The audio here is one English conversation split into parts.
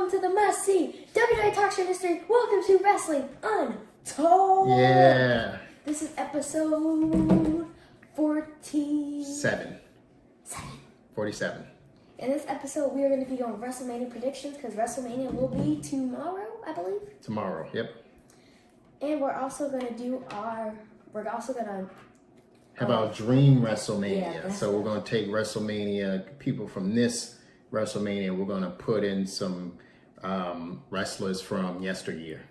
welcome to the must-see WWE Talk Show history. Welcome to Wrestling Untold. Yeah. This is episode 47. 47. In this episode, we are going to be doing WrestleMania predictions because WrestleMania will be tomorrow, I believe. Tomorrow, yep. And we're also going to do our Have our dream WrestleMania. Yeah, so we're going to take WrestleMania, people from this WrestleMania, we're going to put in some wrestlers from yesteryear.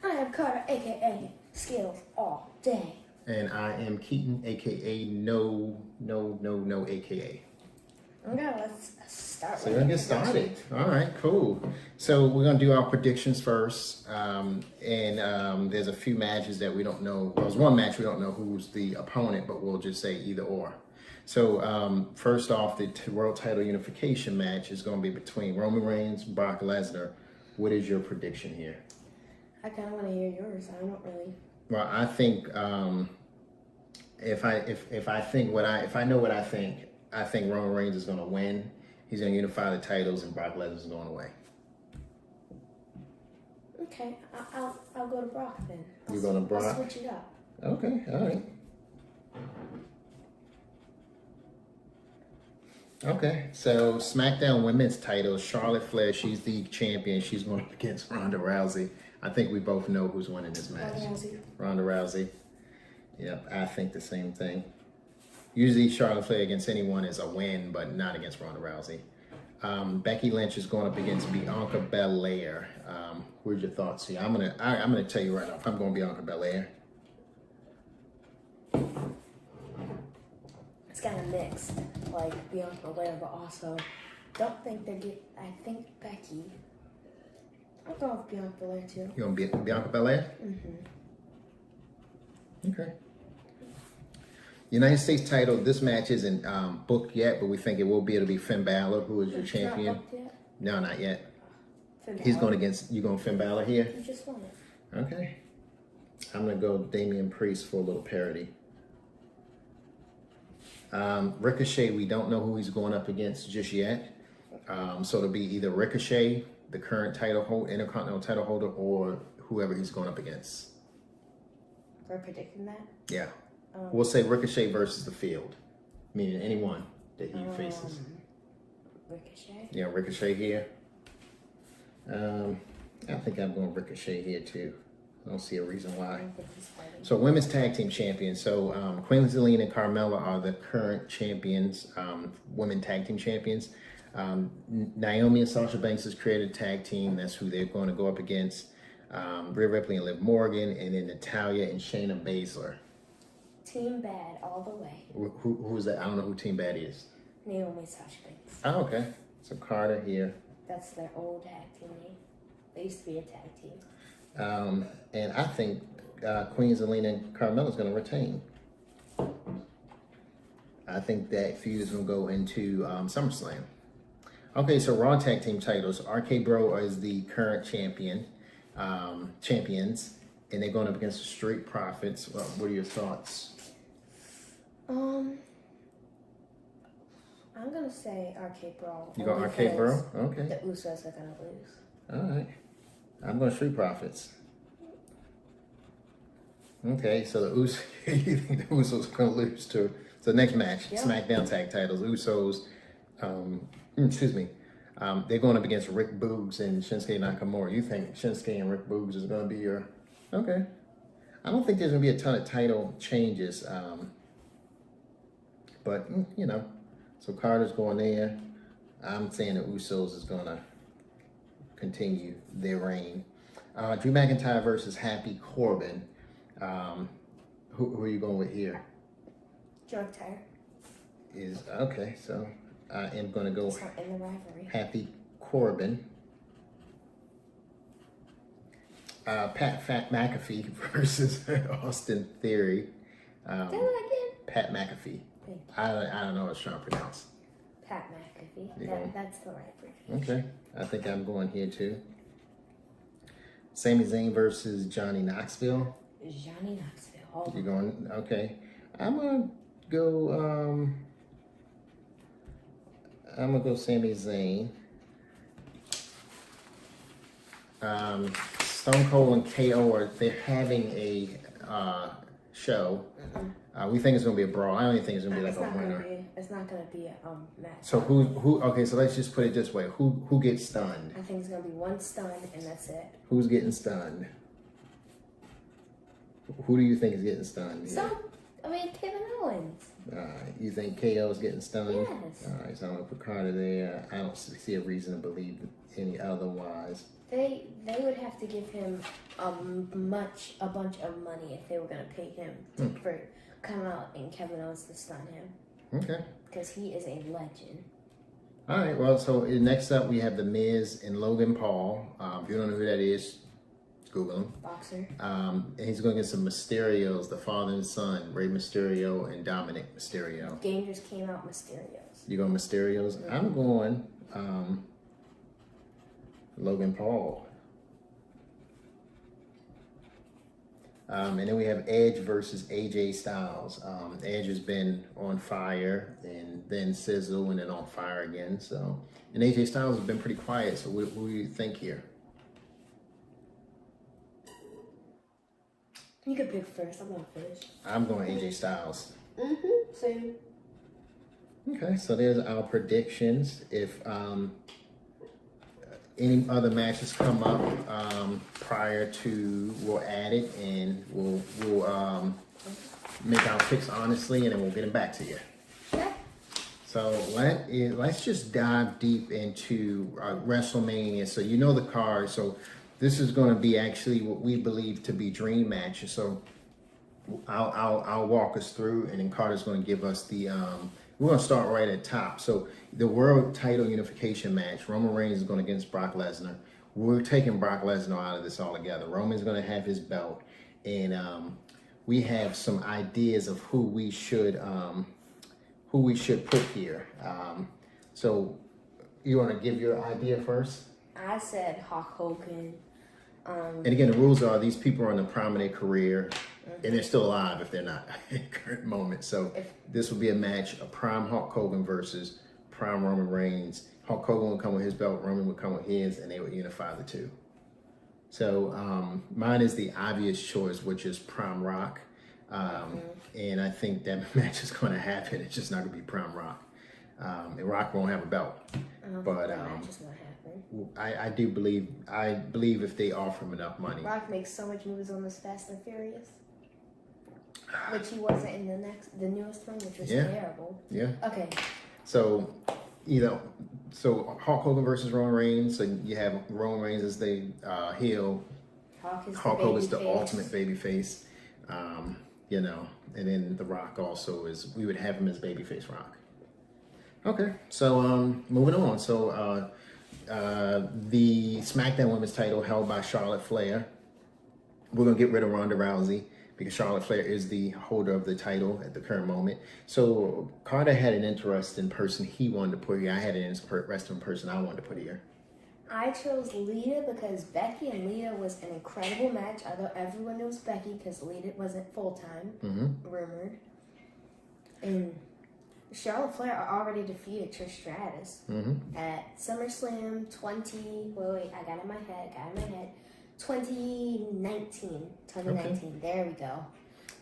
I am Carter, a.k.a. Skills All Day. And I am Keaton, a.k.a. No, a.k.a. Okay, let's start. So we're going to get started. All right, cool. So we're going to do our predictions first. There's a few matches that we don't know. Well, there's one match we don't know who's the opponent, but we'll just say either or. So first off, the World Title Unification match is going to be between Roman Reigns and Brock Lesnar. What is your prediction here? I kind of want to hear yours. I don't really. Well, I think if I know what I think Roman Reigns is going to win. He's going to unify the titles, and Brock Lesnar is going away. Okay, I'll go to Brock then. You're going to Brock? I'll switch it up. Okay, all right. Okay, so SmackDown Women's title, Charlotte Flair, she's the champion. She's going up against Ronda Rousey. I think we both know who's winning this match. Ronda Rousey. Yep, I think the same thing. Usually Charlotte Flair against anyone is a win, but not against Ronda Rousey. Becky Lynch is going up against Bianca Belair. Where's your thoughts here? I'm gonna tell you right off. I'm going Bianca Belair. It's kind of mixed, like Bianca Belair, but also don't think I think Becky. I'm going with Bianca Belair too. You gonna be Bianca Belair? Mm-hmm. Okay. United States title, this match isn't booked yet, but we think it will be. It'll be Finn Balor, who is your champion. Not booked yet? No, not yet. Finn He's Balor? going Finn Balor here? He just won it. Okay. I'm going to go Damian Priest for a little parody. Ricochet, we don't know who he's going up against just yet. So it'll be either Ricochet, the current Intercontinental title holder, or whoever he's going up against. We're predicting that? Yeah. We'll say Ricochet versus the field, meaning anyone that he faces. Ricochet? Yeah, Ricochet here. I think I'm going Ricochet here too. I don't see a reason why. I think he's fighting. So women's tag team champions. So Queen Zelina and Carmella are the current champions, women tag team champions. Naomi and Sasha Banks has created a tag team. That's who they're going to go up against. Rhea Ripley and Liv Morgan, and then Natalya and Shayna Baszler. Team Bad all the way. Who's that? I don't know who Team Bad is. Naomi Sasha Banks. Oh, okay. So Carter here. That's their old tag team name. They used to be a tag team. And I think Queen Zelina and Carmella is going to retain. I think that feud is going to go into SummerSlam. Okay, so Raw tag team titles. RK Bro is the current champions, and they're going up against the Street Profits. Well, what are your thoughts? I'm gonna say RK Bro. You go RK Bro? Okay. The Usos are gonna lose. All right. I'm going Street Profits. Okay, so you think the Usos are going to lose to the next match, Yep. SmackDown tag titles. Usos, they're going up against Rick Boogs and Shinsuke Nakamura. You think Shinsuke and Rick Boogs is going to be your... Okay. I don't think there's going to be a ton of title changes. But, so Carter's going there. I'm saying the Usos is going to continue their reign. Drew McIntyre versus Happy Corbin. Who are you going with here? Drew McIntyre. Okay, so I am going to go It's not in the rivalry. Happy Corbin. Pat McAfee versus Austin Theory. Say that again. Pat McAfee. I don't know what I was trying to pronounce. Pat McAfee. That's the right version. Okay, I think I'm going here too. Sami Zayn versus Johnny Knoxville. Johnny Knoxville. You're going, okay. I'm gonna go Sami Zayn. Stone Cold and KO they're having a show. We think it's gonna be a brawl. I don't even think it's gonna be like a winner. It's not gonna be a match. So who? Okay, so let's just put it this way: who gets stunned? I think it's gonna be one stun and that's it. Who's getting stunned? Who do you think is getting stunned? Kevin Owens. You think KO is getting stunned? Yes. All right, so I'm gonna put Carter there. I don't see a reason to believe any otherwise. They would have to give him a bunch of money if they were gonna pay him for come out and Kevin Owens to stun him. Okay. Because he is a legend. All right. Well, so next up we have The Miz and Logan Paul. If you don't know who that is, Google him. Boxer. And he's going to get some Mysterios, the father and son, Rey Mysterio and Dominic Mysterio. Game just came out, Mysterios. You going Mysterios? Mm-hmm. I'm going Logan Paul. And then we have Edge versus AJ Styles. Edge has been on fire and then sizzle and then on fire again. So, and AJ Styles has been pretty quiet. So what do you think here? You can pick first. I'm going first. I'm going AJ Styles. Same. Okay, so there's our predictions. If any other matches come up prior to, we'll add it and we'll make our picks honestly, and then we'll get them back to you. Yeah. So let's just dive deep into WrestleMania. So you know the card. So this is going to be actually what we believe to be dream matches. So I'll walk us through, and then Carter's going to give us the. We're going to start right at top. So the World Title Unification match, Roman Reigns is going against Brock Lesnar. We're taking Brock Lesnar out of this altogether. Roman's going to have his belt, and we have some ideas of who we should put here. So you want to give your idea first? I said Hulk Hogan. And again, the rules are these people are in the prime of their career, and they're still alive if they're not in the current moment. So this will be a match, a prime Hulk Hogan versus prime Roman Reigns. Hulk Hogan would come with his belt, Roman would come with his, and they would unify the two. So mine is the obvious choice, which is prime Rock. And I think that match is going to happen. It's just not going to be prime Rock. And Rock won't have a belt. But I do believe if they offer him enough money. Rock makes so much moves on this Fast and Furious, which he wasn't in the newest one, which was terrible. Yeah. Okay. So, so Hulk Hogan versus Roman Reigns. So you have Roman Reigns as the heel. Hulk Hogan is the ultimate baby face. And then The Rock also we would have him as babyface Rock. Okay, so moving on. So the SmackDown Women's title held by Charlotte Flair. We're going to get rid of Ronda Rousey because Charlotte Flair is the holder of the title at the current moment. So Carter had an interesting person he wanted to put here. I had an interesting person I wanted to put here. I chose Lita because Becky and Lita was an incredible match, although everyone knows Becky because Lita wasn't full-time, rumored. And Charlotte Flair already defeated Trish Stratus at SummerSlam 2019. Okay. There we go.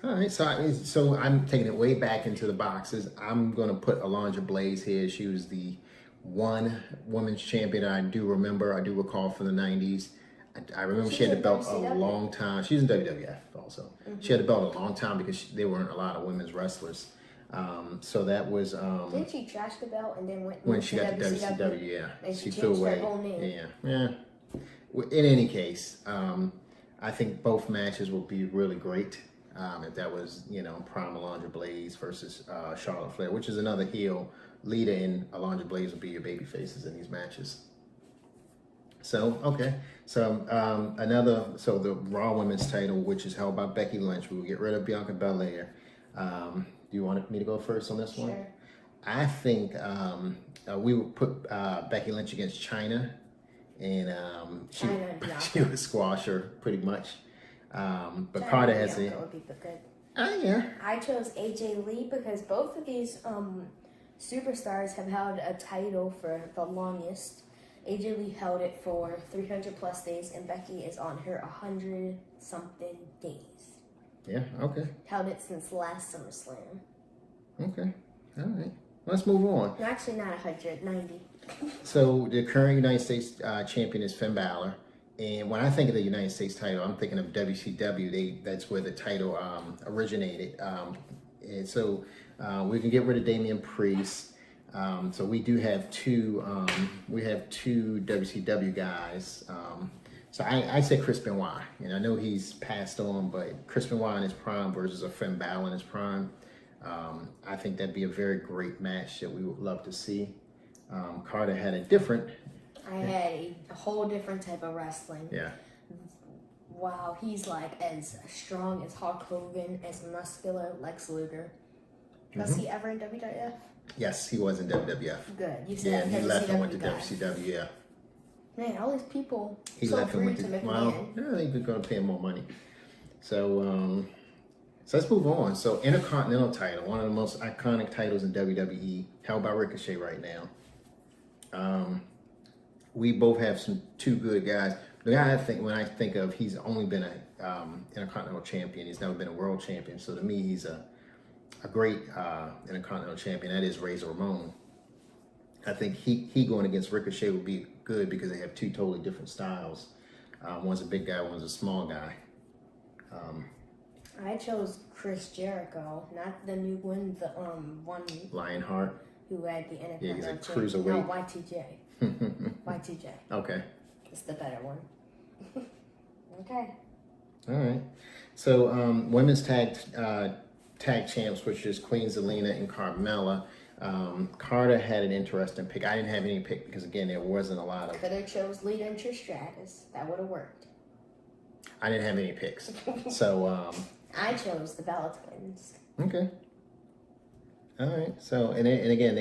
All right, so I'm taking it way back into the boxes. I'm going to put Alundra Blaze here. She was the one women's champion I do recall from the 90s. I remember she had the belt a long time. She's in WWF also. She had the belt a long time because there weren't a lot of women's wrestlers. So that was didn't she trash the belt and then when she got to WCW? Yeah, and she threw away. Her whole name. Yeah. In any case, I think both matches will be really great. If that was prime Alundra Blaze versus Charlotte Flair, which is another heel. Lita and Alundra Blaze will be your baby faces in these matches. So okay, so the Raw Women's title, which is held by Becky Lynch, we will get rid of Bianca Belair. Do you want me to go first on this one? Sure. I think we would put Becky Lynch against Chyna, and she would squash her pretty much. But Chyna Carter has a. Would be good. Yeah. I chose AJ Lee because both of these superstars have held a title for the longest, AJ Lee held it for 300 plus days, and Becky is on her 100 something days. Yeah, okay. Held it since last SummerSlam. Okay, all right. Let's move on. No, actually not 190. So the current United States champion is Finn Balor. And when I think of the United States title, I'm thinking of WCW. That's where the title originated. And so we can get rid of Damian Priest. So we do have two WCW guys. So I say Chris Benoit. And I know he's passed on, but Chris Benoit in his prime versus a Finn Balor in his prime. I think that'd be a very great match that we would love to see. Carter had a different... I had a whole different type of wrestling. Yeah. Wow, he's like as strong as Hulk Hogan, as muscular Lex Luger. Was he ever in WWF? Yes, he was in WWF. Good. You Yeah, said and he left and went to guy. WCW, yeah. Man, all these people He so left and free went to to... McMahon. Well, yeah, he was going to pay him more money. So let's move on. So Intercontinental title, one of the most iconic titles in WWE, held by Ricochet right now. We both have two good guys. The guy when I think of, he's only been a Intercontinental champion. He's never been a world champion. So to me, he's a great Intercontinental champion. That is Razor Ramon. I think he going against Ricochet would be good because they have two totally different styles. One's a big guy, one's a small guy. I chose Chris Jericho, not the new one, the one Lionheart. who had the Yeah, he's a Intercontinental cruiserweight. No, Y2J. Y2J. Okay. It's the better one. Okay. All right. So women's tag champs, which is Queen Zelina and Carmella. Carter had an interesting pick. I didn't have any pick because again there wasn't a lot of. Could have chose Lita and Trish Stratus. That would have worked. I didn't have any picks. So I chose the Bella Twins. okay. All right. So and again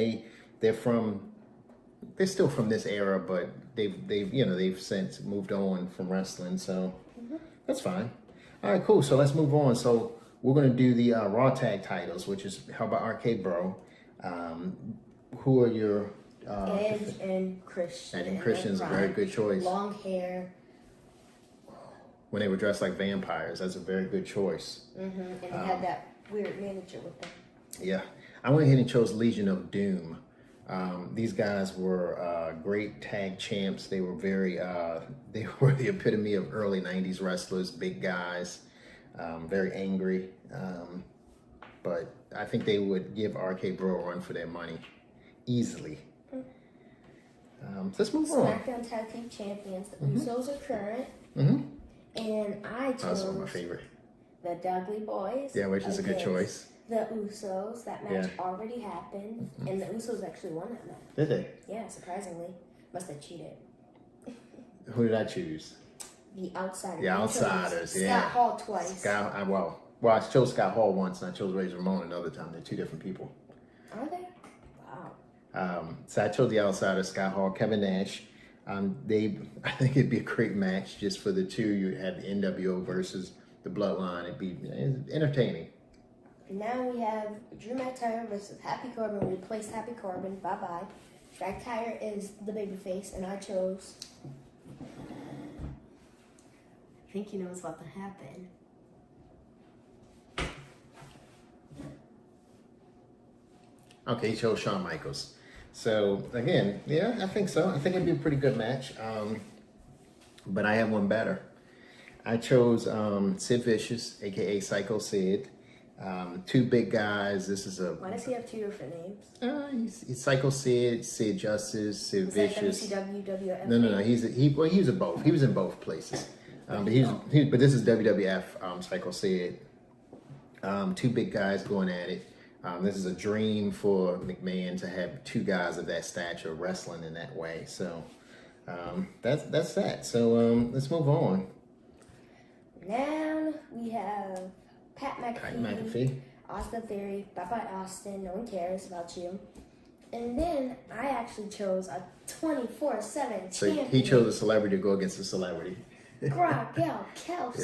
they're still from this era, but they've since moved on from wrestling, so that's fine. All right, cool. So let's move on. So we're gonna do the Raw tag titles, which is held by Arcade Bro. Who are your Edge and Christian. and Christian's a very good choice. Long hair. When they were dressed like vampires, that's a very good choice. And they had that weird manager with them. Yeah, I went ahead and chose Legion of Doom. These guys were great tag champs. They were they were the epitome of early 90s wrestlers, big guys, very angry. But I think they would give RK Bro a run for their money easily. Let's move on. Smackdown Tag Team Champions. The Usos are current. And I chose That's one of my favorite. the Dudley Boys. Yeah, which is a good against choice. The Usos. That match already happened. And the Usos actually won that match. Did they? Yeah, surprisingly. Must have cheated. Who did I choose? The Outsiders. The Outsiders, yeah. Scott Hall twice. Well, I chose Scott Hall once, and I chose Razor Ramon another time. They're two different people. Are they? Wow. So I chose the Outsiders, Scott Hall, Kevin Nash. I think it'd be a great match just for the two. You have the NWO versus the Bloodline. It'd be entertaining. Now we have Drew McIntyre versus Happy Corbin. We replaced Happy Corbin. Bye-bye. McIntyre is the babyface, and I chose... I think you know what's about to happen. Okay, he chose Shawn Michaels. So, again, yeah, I think so. I think it'd be a pretty good match. But I have one better. I chose Sid Vicious, a.k.a. Psycho Sid. Two big guys. This is Why does he have two different names? He's Psycho Sid, Sid Justice, Sid Vicious. That WCW, WWF? No. He was in both. He was in both places. But this is WWF Psycho Sid. Two big guys going at it. This is a dream for McMahon to have two guys of that stature wrestling in that way. So that's that. So let's move on. Now we have Pat McAfee, Austin Theory. Bye-bye, Austin. No one cares about you. And then I actually chose a 24/7 So champion. he chose a celebrity to go against a celebrity. Gronkowski.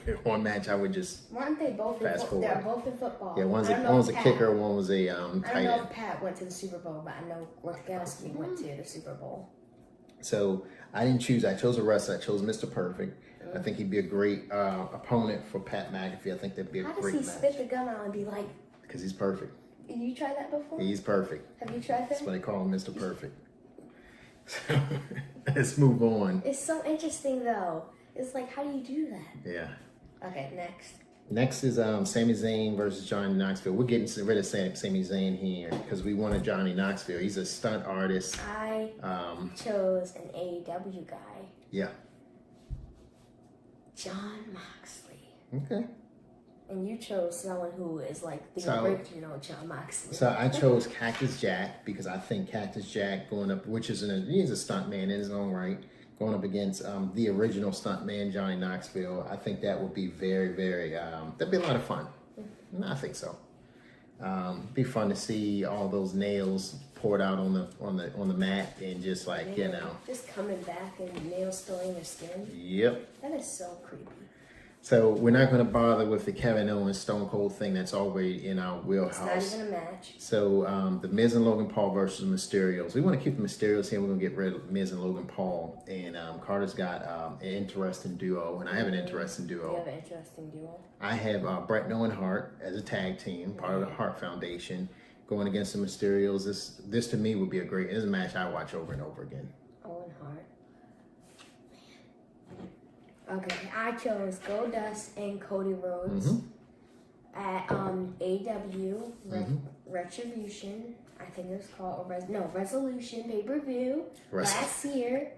Yeah, one match I would just Weren't they both in fast forward. They're both in football. Yeah, one's I don't know a if Pat- kicker, one was a I don't tight know end. if Pat went to the Super Bowl, but I know Gronkowski went to the Super Bowl. So I didn't choose. I chose a wrestler. I chose Mr. Perfect. I think he'd be a great opponent for Pat McAfee. I think that'd be a great match. How does he spit the gun out and be like? Because he's perfect. Did you try that before? He's perfect. Have you tried that? That's why they call him Mr. Perfect. So let's move on. It's so interesting though. It's like, how do you do that? Yeah. Okay, next. Next is Sami Zayn versus Johnny Knoxville. We're getting rid of Sami Zayn here because we wanted Johnny Knoxville. He's a stunt artist. I chose an AEW guy. Yeah. John Moxley. Okay. And you chose someone who is like the original John Moxley. So I chose Cactus Jack because I think Cactus Jack going up, he's a stunt man in his own right, going up against the original stunt man, Johnny Knoxville. I think that would be very, very, that'd be a lot of fun. I think so. Be fun to see all those nails poured out on the mat and just like, just coming back and nails still in your skin. Yep. That is so creepy. So we're not going to bother with the Kevin Owens Stone Cold thing. That's already in our wheelhouse. It's not even a match. So the Miz and Logan Paul versus Mysterios. We want to keep the Mysterios here. We're going to get rid of Miz and Logan Paul. And Carter's got an interesting duo, and I have an interesting duo. You have an interesting duo. I have Bret and Owen Hart as a tag team, part of the Hart Foundation, going against the Mysterios. This to me would be this is a match I watch over and over again. Owen Hart. Okay, I chose Goldust and Cody Rhodes at AEW Retribution. I think it was called Resolution pay-per-view last year.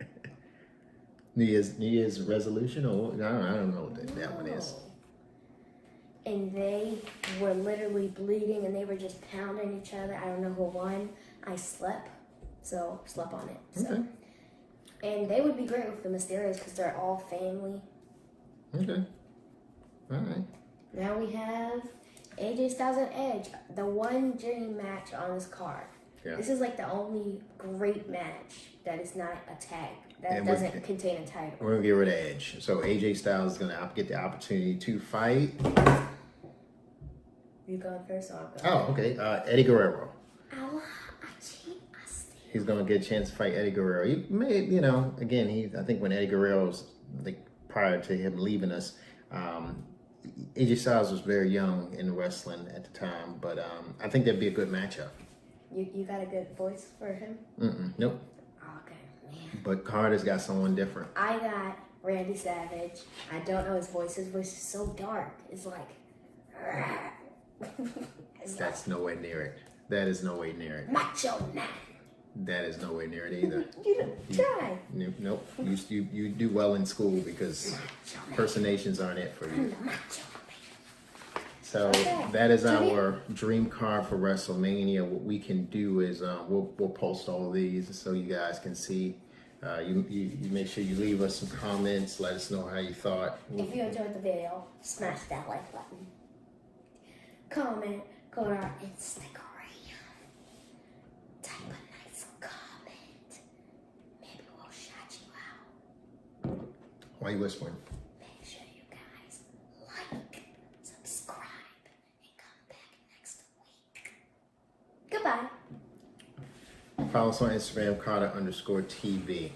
New Year's Resolution, or I don't know what that one is. And they were literally bleeding, and they were just pounding each other. I don't know who won. I slept on it. So. Okay. And they would be great with the Mysterios because they're all family. Okay. All right. Now we have AJ Styles and Edge, the one dream match on this card. Yeah. This is like the only great match that is not a tag, that doesn't contain a title. We're going to get rid of Edge. So AJ Styles is going to get the opportunity to fight. You going first or I'll go? Oh, okay. Eddie Guerrero. He's going to get a chance to fight Eddie Guerrero. He may, again, I think when Eddie Guerrero's, prior to him leaving us, AJ Styles was very young in wrestling at the time, but I think that'd be a good matchup. You got a good voice for him? Nope. Okay, man. But Carter's got someone different. I got Randy Savage. I don't know his voice. His voice is so dark. It's like... That's nowhere near it. That is nowhere near it. Macho Man. That is nowhere near it either. You try. Nope. You do well in school because impersonations aren't it for you. So that is our dream card for WrestleMania. What we can do is we'll post all of these so you guys can see. You make sure you leave us some comments. Let us know how you thought. If you enjoyed the video, smash that like button. Comment, go to our Instagram. Type a nice comment. Maybe we'll shout you out. Why are you whispering? Make sure you guys like, subscribe, and come back next week. Goodbye. Follow us on Instagram, Carter_TV.